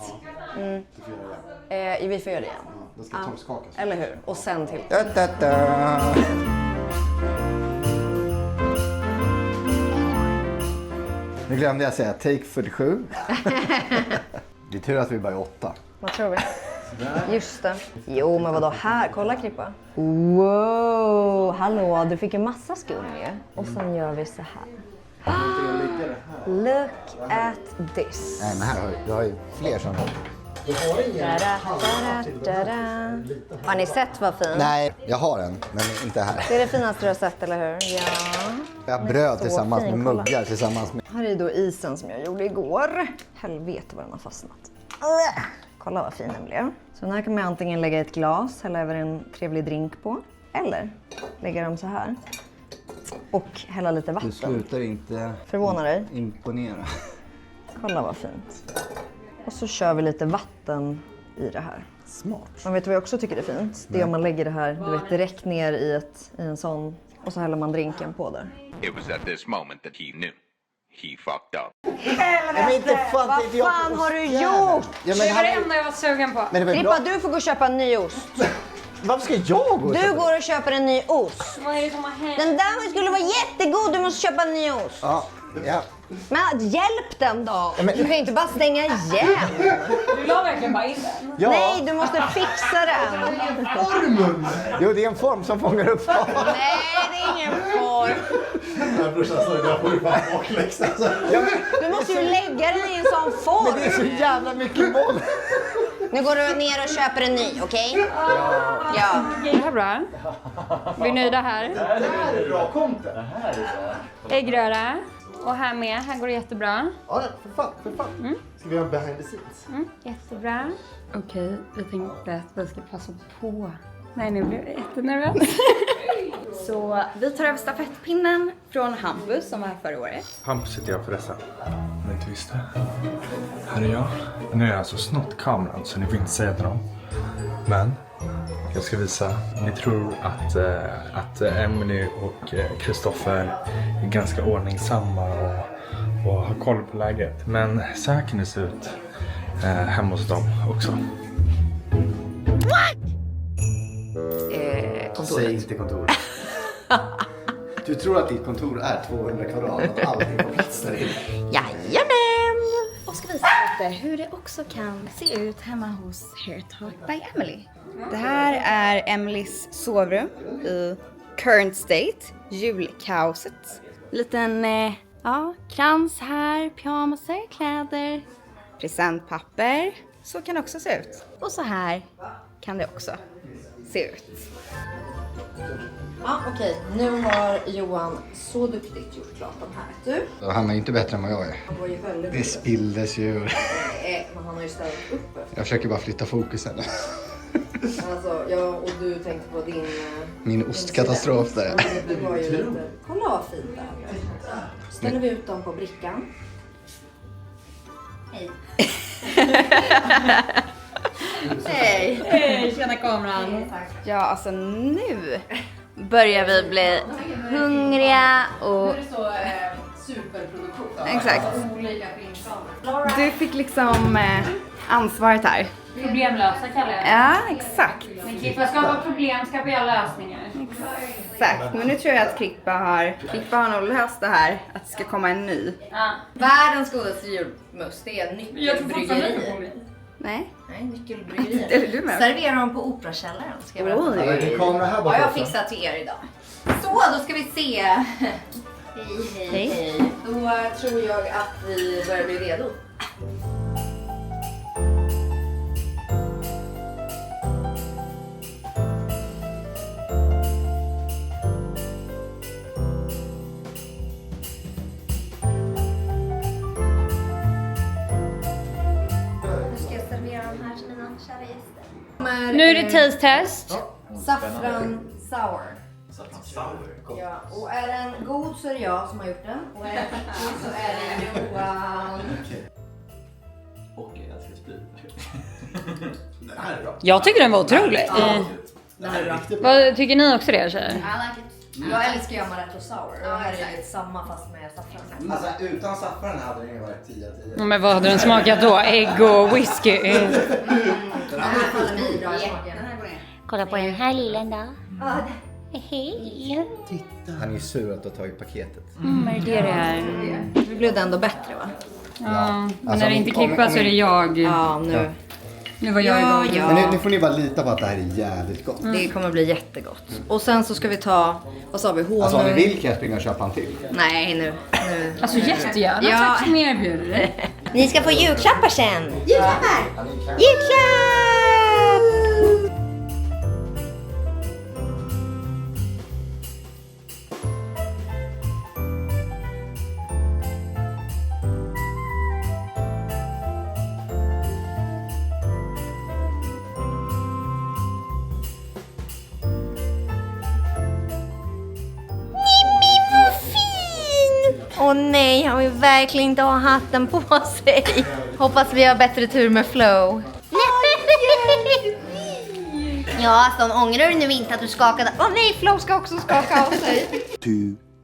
Du får göra det. Vi får göra det igen. Den ska torrskakas. Eller hur? Och sen till. Da, da, da. Nu glömde jag säga take 47. Det är tur att vi bara är 8. Vad tror vi? Just det. Jo, men vadå här? Kolla Krippa. Wow, hallå, du fick en massa skum ju. Och sen gör vi så här. Look at this. Nej, men här har du har ju fler sådana. Har ni sett vad fint? Nej, jag har en, men inte här. Det är det finaste du har sett, eller hur? Ja. Jag bröd Så tillsammans fin, med kolla. muggar tillsammans med... Här är då isen som jag gjorde igår. Helvete vad den har fastnat. Kolla vad fin den blev. Så den här kan man antingen lägga i ett glas, hälla över en trevlig drink på. Eller lägga dem så här. Och hälla lite vatten. Du slutar inte Förvånar dig? imponera. Kolla vad fint. Och så kör vi lite vatten i det här. Smart. Man vet vad jag också tycker är fint? Det är om man lägger det här du vet, direkt ner i en sån och så häller man drinken på där. It was at this moment that he knew. He fucked up. Men inte fan, Vad fan har du gjort? Ja, Det var det enda jag var sugen på. Men det var ju Krippa, bra. du får gå och köpa en ny ost. Varför ska jag gå? Du går och köper en ny ost. Vad är det som har hänt? Den där skulle vara jättegod, du måste köpa en ny ost. Ja. Men hjälp den då. men- Du kan ju inte bara stänga igen. Du la verkligen bara in den. Ja. Nej, du måste fixa den. Jo, det är en form som fångar upp barn. Nej, det är ingen form. Nej brorsan, så jag får ju fan bakläxa. Du måste ju lägga den i en sån form. Men det är så jävla mycket boll. Nu går du ner och köper en ny, okej? Ja. Det här är bra. Vi är nöjda här. Det här är bra content. Äggröra. Och här med. Här går det jättebra. Ja, för fan. Ska vi göra behind the scenes? Jättebra. Okej, jag tänkte att vi ska passa på. Nej, nu blev jag jättenervös. Så vi tar över stafettpinnen från Hampus som var här förra året. Hampus heter jag förresten. Men inte visste. Här är jag. Nu har jag alltså snott kameran så ni får inte säga till dem. Men jag ska visa. Ni tror att Emily och Kristoffer är ganska ordningsamma och har koll på läget. Men så här kan det se ut hemma hos dem också. Säg inte kontor. Du tror att ditt kontor är 200 kvadrat och allting på plats där inne. Jajamän! Och ska visa lite hur det också kan se ut hemma hos Hair Talk by Emily. Det här är Emilys sovrum i current state, julkaoset. Liten krans här, pyjamasar, kläder, presentpapper. Så kan det också se ut. Och så här kan det också se ut. Ja, okej. Nu har Johan så duktigt gjort klart de här. Du? Han är inte bättre än vad jag är. Han var ju väldigt... Det spilldes ju. Men han har ju ställt upp. Jag försöker bara flytta fokusen. Alltså, jag och du tänkte på din... Min ostkatastrof där. Det var ju lite... Kolla vad fint det här. Ställer vi ut dem på brickan. Hej. Hej! Hej, tjena kameran! Ja, alltså nu börjar vi bli hungriga och... Superproduktion. Exakt. Olika filmkameror. Du fick liksom ansvaret här. Problemlösa kallar jag det. Ja, exakt. Men Krippa skapar problem, skapar jag lösningar. Exakt, men nu tror jag att Krippa har nog löst det här, att det ska komma en ny. Ja. Världens godaste julmust, det är Nyckelbryggerier. Nej? Nej, Nyckelbryggerier. Är du med? Serverar dem på Operakällaren. Ska jag berätta. Ja, det är kamera här Har borta jag också. fixat till er idag. Så, då ska vi se. Hej, hej, hej. Då tror jag att vi börjar bli redo. Nu är det taste test. Saffran sour. Ja, och är den god så är det jag som har gjort den. Och är den god så är det Johan. Och jag ska sprit. Det här är bra. Jag tycker den var otrolig. Det här är bra. Vad tycker ni också det, tjejer? Jag älskar ju amaretto sour. Och det här är lite samma fast med saffran. Alltså utan saffran hade det varit 10/10. Men vad hade den smakat då? Ägg och whisky? Den här faller mig bra i smaken. Kolla på den här lillen då. Hej. Han är ju sur att du har tagit paketet. Men det är det här. Nu blev det ändå bättre va? Ja, men Alltså, när det inte om- klippas så är det jag. Ja, nu. Nu var jag igång. Ja. Men nu får ni bara lita på att det här är jävligt gott. Det kommer bli jättegott. Och sen så ska vi ta, vad sa vi, honung? Alltså om ni vill kan jag springa och köpa en till. Nej, nu. Alltså jättegärna. Ja. Tack som erbjuder. Ni ska få julklappar sen. Julklappar! Julklapp! Åh nej, han vill verkligen inte ha hatten på sig. Hoppas vi har bättre tur med Flo. Ja, Aston, ångrar du nu inte att du skakade? Åh nej, Flo ska också skaka av sig. 2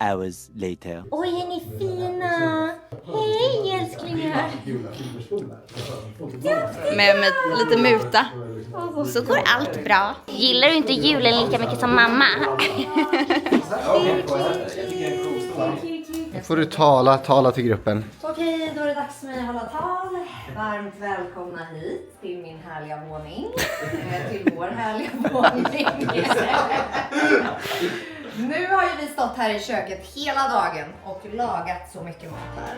hours later. Oj, är ni fina? Hej älsklingar. Med lite muta. Så går allt bra. Gillar du inte julen lika mycket som mamma? Nu får du tala till gruppen. Okej, då är det dags för mig att hålla tal. Varmt välkomna hit till min härliga våning. Till vår härliga våning. Nu har ju vi stått här i köket hela dagen och lagat så mycket mat här.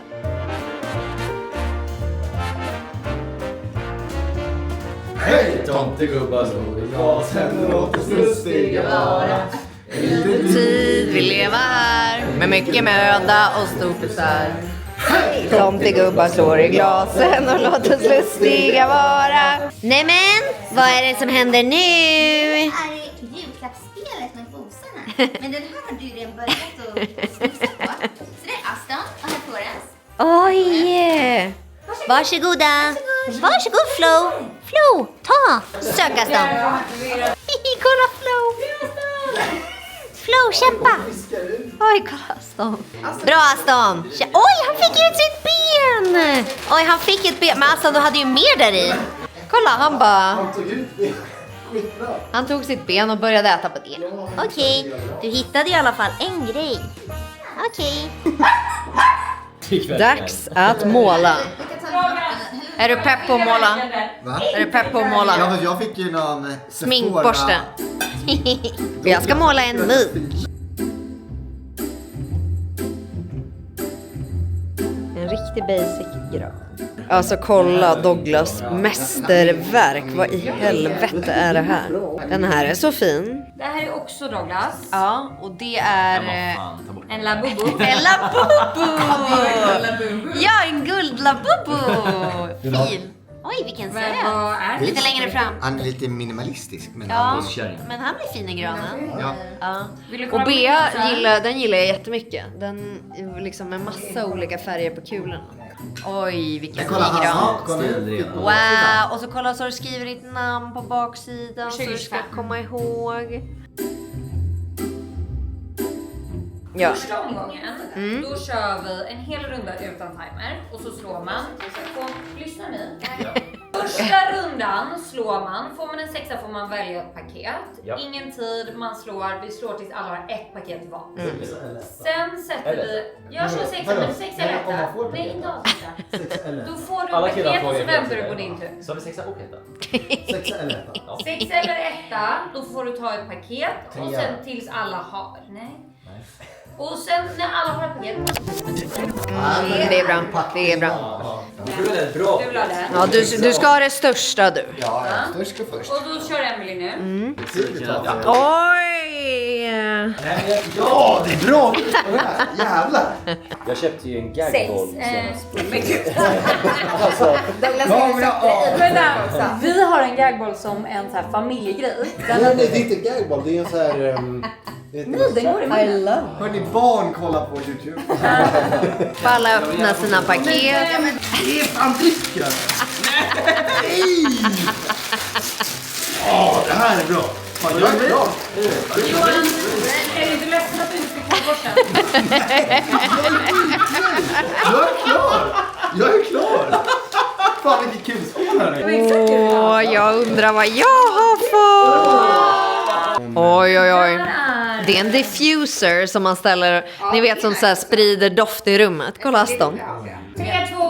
Hej tomtegubbar slår i glasen och låt oss lustiga vara. Tid vi lever här med mycket möda och stor besvär. Tomtegubbar slår i glasen och låt oss lustiga vara. Nämen, vad är det som händer nu? Det är julklappsspelet med bosarna. Men den här har du redan börjat att snissa på. Så det är Aston och här Torrens. Oj! Varsågoda. Varsågod Flo. Flo, ta. Sök Aston. Kolla Flo. Flo, kämpa. Oj, kolla Aston. Bra Aston. Oj, han fick ut sitt ben. Oj, han fick ett ben. Men Aston, du hade ju mer där i. Kolla, han bara... Han tog sitt ben och började äta på det. Okej, du hittade i alla fall en grej. Okej. Dags att måla. Är du pepp på att måla? Va? Är du pepp på att måla? Ja, men jag fick ju någon Sminkborste. Jag ska måla en munk. En riktig basic gran. Alltså kolla Douglas mästerverk. Vad i helvete är det här? Den här är så fin. Det här är också Douglas. Ja, och det är... En labubu. En labubu! Ja, en guldlabubu! Fin. Oj, vilken Men söt. vad är det? Lite längre fram. Han är lite minimalistisk men Ja, men han blir fin i granen. Ja. Ja. Vill du kolla Och på Bea pizza? gillar jag jättemycket. Den är liksom med massa olika färger på kulorna. Oj, vilken fin Kolla gran. han, kolla. Wow, och så kolla så har du skrivit ditt namn på baksidan så du ska komma ihåg. Ja. Första omgången, då kör vi en hel runda utan timer och så slår man. Lyssna ni. Första rundan slår man. Får man en 6 får man välja ett paket. Ingen tid, man slår. Vi slår tills alla har ett paket var. Sen sätter vi... Jag slår 6 men 6 eller 1. Nej, inte avsluta. Då får du ett paket och så väntar du på din tur. Så har vi 6 och 1. 6 eller 1. 6 eller 1, då får du ta ett paket och sen tills alla har. Nej. Och sen när alla har ett paket. Det är bra. Det är bra. Bra. Du vill ha det? Ja, du ska ha det största du. Ja, störst ska först. Och då kör Emily nu. Oj! Ja, det är bra! Jävlar! Jag köpte ju en gagball senast. Vänta, vi har en gagball som en så här familjegrej. Nej, det är inte gagball, det är en så här... Den går i munnen. Hörni, barn kollar på YouTube. Får alla öppna sina paket. Det är fan drycken! Nej! Åh, det här är bra. Fan, jag är klar. Johan, är du inte ledsen att du inte ska klara bort Jag är klar! Fan, vilket kul spel här. Jag undrar vad jag har fått. Oj. Det är en diffuser som man ställer, ni vet, som så här sprider doft i rummet. Kolla Aston. 3, 2,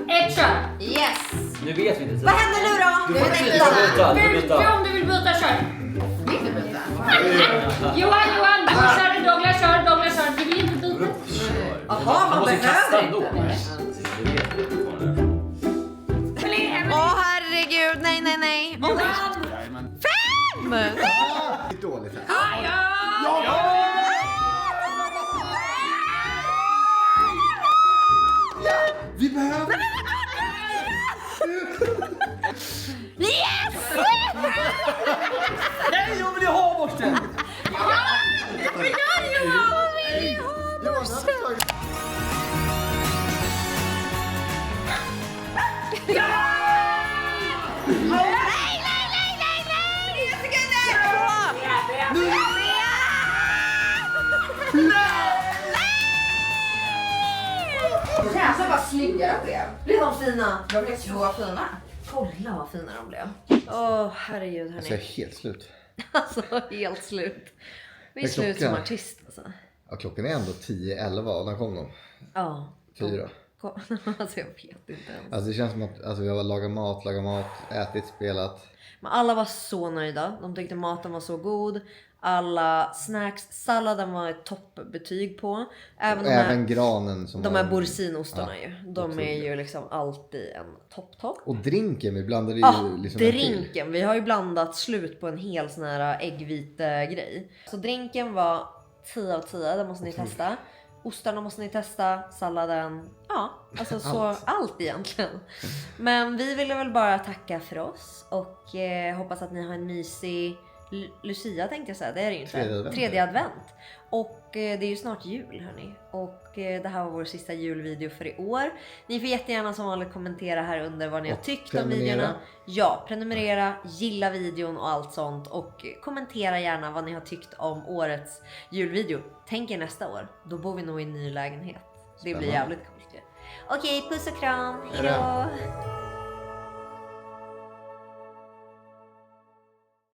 1, kör! Yes! Nu vet vi inte. Vad händer nu då? Om du vill byta, kör! Johan, du kör, Douglas kör, du vill inte byta. Jaha, man behöver inte. Åh herregud, nej. 5! Det är dåligt här. Vi behöver... Yes! Nej, jag vill ju ha bort den! Det känns som bara snyggare blev. Blev de fina? De blev så fina. Kolla vad fina de blev. Herregud Alltså, jag hörni. är helt slut. Alltså helt slut. Vi är Vad är slut som klockan? artist alltså. Ja, klockan är ändå 10-11. När kom de? Ja. 4. Alltså jag vet inte ens. Alltså det känns som att vi har lagat mat, ätit, spelat. Men alla var så nöjda. De tyckte maten var så god. Alla snacks, salladen var ett toppbetyg på. Även granen som de var här borsinostarna ju. De otroligt. är ju liksom alltid en topp. Och drinken, vi blandade ju liksom en till. Drinken. Vi har ju blandat slut på en hel sån här äggvite grej. Så drinken var 10 av 10, det måste ni testa. Ostarna måste ni testa, salladen, ja, alltså så allt egentligen. Men vi ville väl bara tacka för oss och hoppas att ni har en mysig Lucia tänkte jag säga, det är det ju inte. Tredje advent. Och det är ju snart jul hörni. Och det här var vår sista julvideo för i år. Ni får jättegärna som vanligt kommentera här under vad ni har tyckt om videorna. Ja, prenumerera, gilla videon och allt sånt. Och kommentera gärna vad ni har tyckt om årets julvideo. Tänk er nästa år, då bor vi nog i en ny lägenhet. Det blir jävligt coolt ju. Okej, puss och kram, hejdå!